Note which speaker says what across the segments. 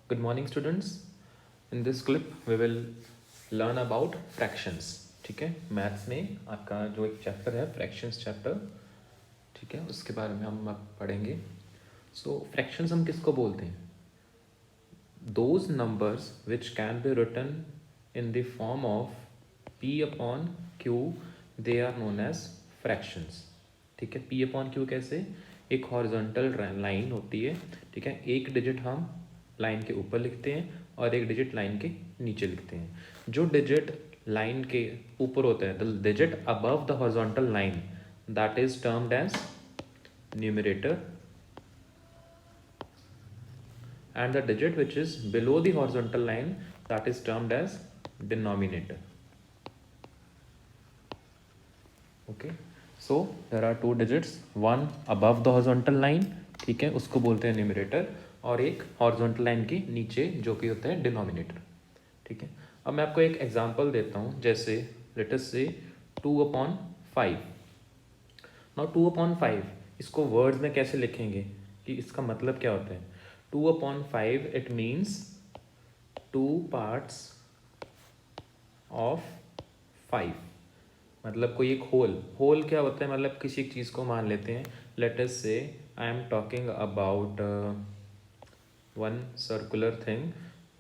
Speaker 1: Good morning students. In this clip we will learn about fractions. ठीक है, maths में आपका जो एक चैप्टर है फ्रैक्शंस चैप्टर, ठीक है, उसके बारे में हम अब पढ़ेंगे. सो फ्रैक्शंस हम किसको बोलते हैं? Those numbers which can be written in the form of p upon q, they are known as fractions. ठीक है, p upon q कैसे? एक हॉरिजॉन्टल लाइन होती है, ठीक है, एक डिजिट हम लाइन के ऊपर लिखते हैं और एक डिजिट लाइन के नीचे लिखते हैं. जो डिजिट लाइन के ऊपर होता है, the digit above the horizontal line, that is termed as numerator, and the digit which is below the horizontal line, that is termed as denominator. Okay, so there are two digits, one above the horizontal line, ठीक है, उसको बोलते हैं numerator, और एक horizontal line के नीचे जो कि होता है डिनोमिनेटर. ठीक है, अब मैं आपको एक एग्जांपल देता हूँ. जैसे लेट अस से 2/5. नाउ 2/5 इसको वर्ड्स में कैसे लिखेंगे, कि इसका मतलब क्या होता है? 2/5 इट मीन्स 2 parts of 5. मतलब कोई एक होल क्या होता है? मतलब किसी एक चीज़ को मान लेते हैं. लेट अस से I am talking about one circular thing.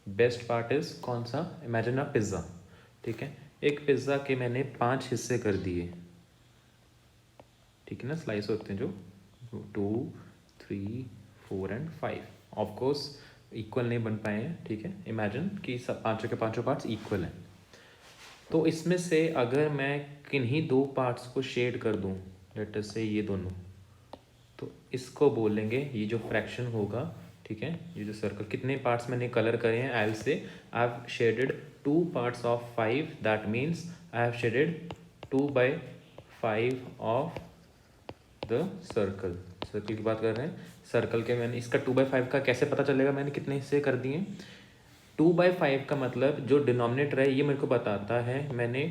Speaker 1: Best part is कौन सा? Imagine a pizza. ठीक है, एक पिज़्ज़ा के मैंने 5 हिस्से कर दिए. ठीक है ना, स्लाइस होते हैं जो 2, 3, 4 एंड 5. ऑफकोर्स इक्वल नहीं बन पाए हैं. ठीक है, इमेजिन कि सब पाँचों के पाँचों पार्ट्स इक्वल हैं. तो इसमें से अगर मैं किन्हीं दो पार्ट्स को शेड कर दूं, लेट अस से ये दोनों, तो इसको बोलेंगे, ये जो फ्रैक्शन होगा, ठीक है, ये जो सर्कल कितने पार्ट्स मैंने कलर करे हैं, I will say I have shaded 2 parts of 5. That means I have shaded 2/5 of the circle. Circle की बात कर रहे हैं. सर्कल के मैंने इसका 2/5 का कैसे पता चलेगा मैंने कितने हिस्से कर दिए? 2/5 का मतलब जो डिनोमिनेटर है ये मेरे को बताता है मैंने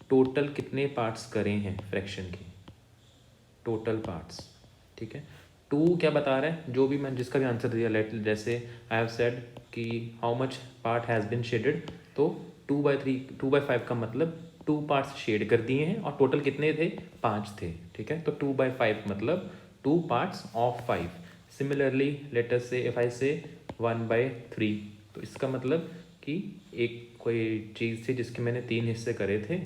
Speaker 1: टोटल कितने पार्ट्स करे हैं फ्रैक्शन के, टोटल पार्ट्स. ठीक है, 2 क्या बता रहा है? जो भी मैं जिसका भी आंसर दिया, लेट जैसे आई हैव सेड कि how much part has been shaded, तो 2/5 का मतलब 2 पार्ट्स शेड कर दिए हैं और टोटल कितने थे? 5 थे. ठीक है, तो 2/5 मतलब 2 parts of 5. Similarly let us से इफ आई से 1/3, तो इसका मतलब कि एक कोई चीज़ थी जिसके मैंने 3 हिस्से करे थे.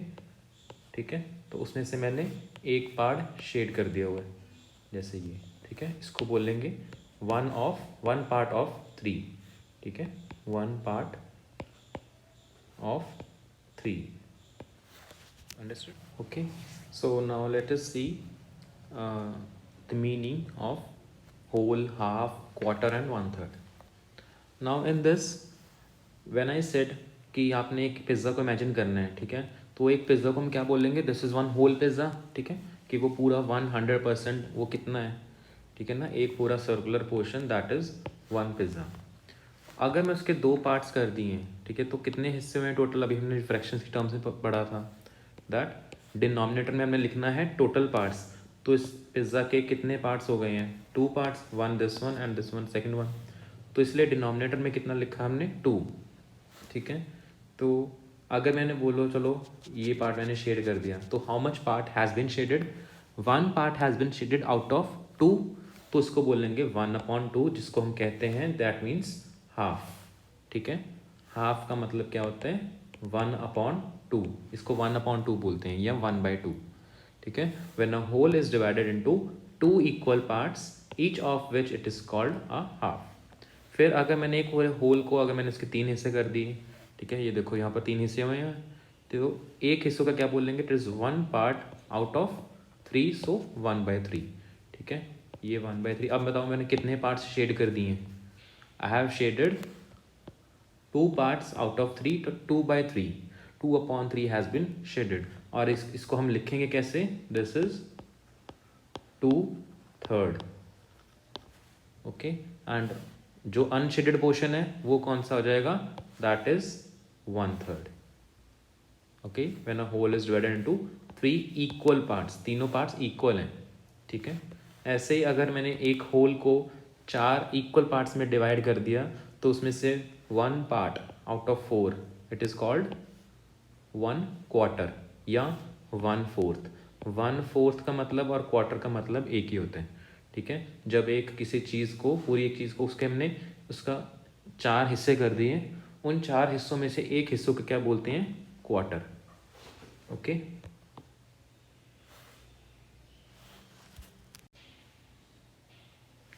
Speaker 1: ठीक है, तो उसमें से मैंने एक पार्ट शेड कर दिया हुआ है, जैसे ये. ठीक है, इसको बोलेंगे 1 part of 3. ठीक है, 1 part of 3. Understood? Okay, so now let us see the meaning of whole, half, quarter and 1/3. Now in this, when I said कि आपने एक पिज़्ज़ा को इमेजिन करना है, ठीक है, तो एक पिज़्ज़ा को हम क्या बोलेंगे? This is 1 whole pizza. ठीक है, कि वो पूरा 100% वो कितना है? ठीक है ना, एक पूरा circular portion, that is 1 pizza. अगर मैं उसके 2 पार्ट्स कर दिए हैं, ठीक है, तो कितने हिस्से में टोटल? अभी हमने फ्रैक्शंस की टर्म्स में पढ़ा था दैट डिनोमिनेटर में हमने लिखना है टोटल पार्ट्स. तो इस पिज़्ज़ा के कितने पार्ट्स हो गए हैं? 2 parts, 1 this one and this one second one. तो इसलिए डिनोमिनेटर में कितना लिखा हमने? 2. ठीक है, तो अगर मैंने बोलो चलो ये पार्ट मैंने शेड कर दिया, तो how much part has been shaded? 1 part has been shaded out of 2. तो उसको बोलेंगे 1/2, जिसको हम कहते हैं दैट मीन्स हाफ. ठीक है, हाफ का मतलब क्या होता है? 1/2. इसको 1/2 बोलते हैं या 1/2. ठीक है, when a whole is divided into 2 equal parts, each of which it is called a half. फिर अगर मैंने एक होल को अगर मैंने इसके 3 हिस्से कर दिए, ठीक है, ये देखो यहाँ पर 3 हिस्से हुए हैं, तो एक हिस्सों का क्या बोलेंगे? It is 1 part out of 3, सो 1/3. ठीक है, ये 1/3. अब बताओ मैंने कितने पार्ट्स शेड कर दिए हैं? I have shaded 2 parts out of 3, तो 2/3. 2/3 हैज़ बिन शेडेड. और इसको हम लिखेंगे कैसे? This is 2/3. ओके, एंड जो अनशेडेड पोर्शन है वो कौन सा हो जाएगा? That is 1/3. Okay, when a whole is divided into 3 equal parts, तीनों पार्ट्स इक्वल हैं. ठीक है, ऐसे ही अगर मैंने एक होल को 4 इक्वल पार्ट्स में डिवाइड कर दिया तो उसमें से 1 part out of 4 it is called 1 quarter या 1/4। 1/4 का मतलब और क्वार्टर का मतलब एक ही होता है, ठीक है। जब एक किसी चीज़ को, पूरी एक चीज़ को उसके हमने उसका 4 हिस्से कर दिए, उन 4 हिस्सों में से एक हिस्सों को क्या बोलते हैं? Quarter. Okay,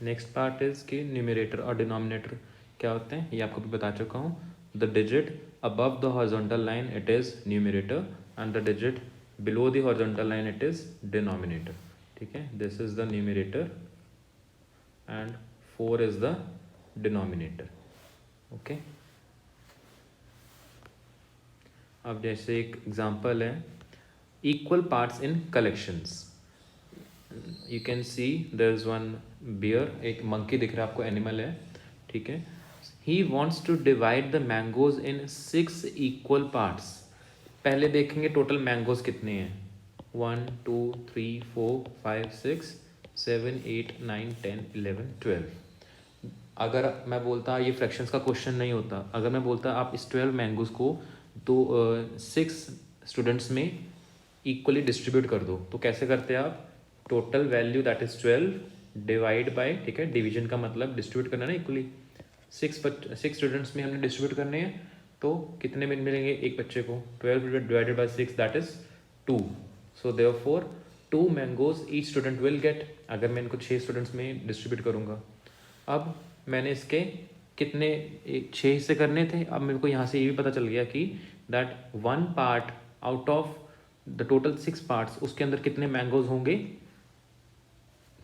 Speaker 1: next part is कि न्यूमरेटर और डिनोमिनेटर क्या होते हैं, ये आपको भी बता चुका हूँ। The digit above the horizontal line it is numerator and the digit below the horizontal line it is denominator, ठीक है। This is the numerator and 4 is the denominator. Okay, अब जैसे एक एग्जांपल है, equal parts in collections. You can see there is one bear, एक monkey दिख रहा है आपको, एनिमल है, ठीक है। He wants to divide the mangoes in 6 equal parts. पहले देखेंगे टोटल मैंगोज कितने हैं, 1 2 3 4 5 6 7 8 9 10 11 12। अगर मैं बोलता ये फ्रैक्शंस का क्वेश्चन नहीं होता, अगर मैं बोलता आप इस 12 मैंगोज को तो 6 स्टूडेंट्स में इक्वली डिस्ट्रीब्यूट कर दो, तो कैसे करते हैं आप? Total value that is 12 divide by, ठीक है, डिवीजन का मतलब डिस्ट्रीब्यूट करना ना इक्वली। 6 स्टूडेंट्स में हमने डिस्ट्रीब्यूट करने हैं, तो कितने में मिलेंगे एक बच्चे को? 12 divided by 6 that is 2। So therefore 2 mangoes each student will get. अगर मैं इनको 6 स्टूडेंट्स में डिस्ट्रीब्यूट करूँगा, अब मैंने इसके कितने 6 हिस्से करने थे, अब मेरे को यहाँ से ये भी पता चल गया कि that 1 part out of the total 6 parts, उसके अंदर कितने मैंगोज होंगे?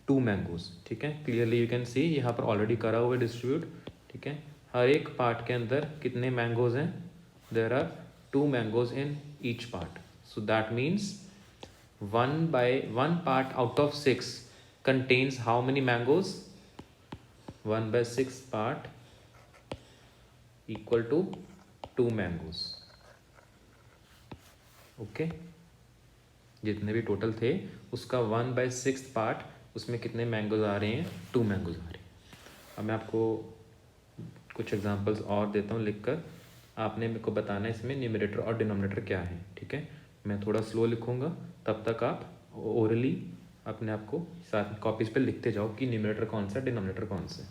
Speaker 1: 2 मैंगोज, ठीक है। क्लियरली यू कैन सी यहाँ पर ऑलरेडी करा हुआ है डिस्ट्रीब्यूट, ठीक है। हर एक पार्ट के अंदर कितने मैंगोज हैं? There are 2 mangoes in each part. So that means 1 part out of 6 contains how many mangoes? 1/6 part equal to 2 mangoes। Okay, जितने भी टोटल थे उसका 1/6 पार्ट, उसमें कितने मैंगोज आ रहे हैं? 2 मैंगोज आ रहे हैं। अब मैं आपको कुछ एग्जांपल्स और देता हूँ लिखकर, आपने मेरे को बताना है इसमें न्यूमरेटर और डिनोमिनेटर क्या है, ठीक है। मैं थोड़ा स्लो लिखूँगा, तब तक आप ओरली अपने आप को साथ कॉपीज़ पे लिखते जाओ कि न्यूमरेटर कौन सा, डिनोमिनेटर कौन सा।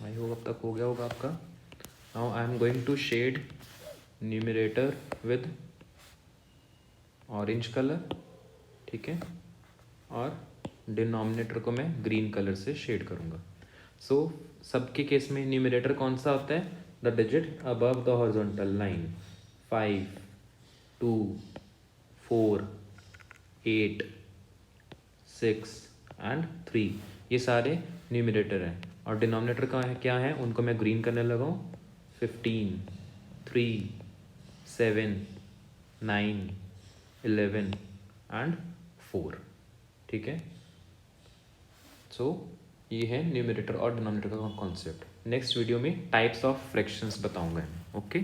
Speaker 1: आई होप अब तक हो गया होगा आपका। Now I am going to shade numerator with orange colour, ठीक है, और डिनोमिनेटर को मैं ग्रीन कलर से शेड करूँगा। सो सबके केस में न्यूमरेटर कौन सा होता है? The digit above the horizontal line. 5 2 4 8 6 and 3, ये सारे न्यूमरेटर हैं। और डिनोमिनेटर का है क्या है, उनको मैं ग्रीन करने लगा हूँ। 15 3 7 9 11 एंड 4, ठीक है। सो ये है न्यूमरेटर और डिनोमिनेटर का कॉन्सेप्ट। नेक्स्ट वीडियो में टाइप्स ऑफ फ्रैक्शंस बताऊंगा, ओके।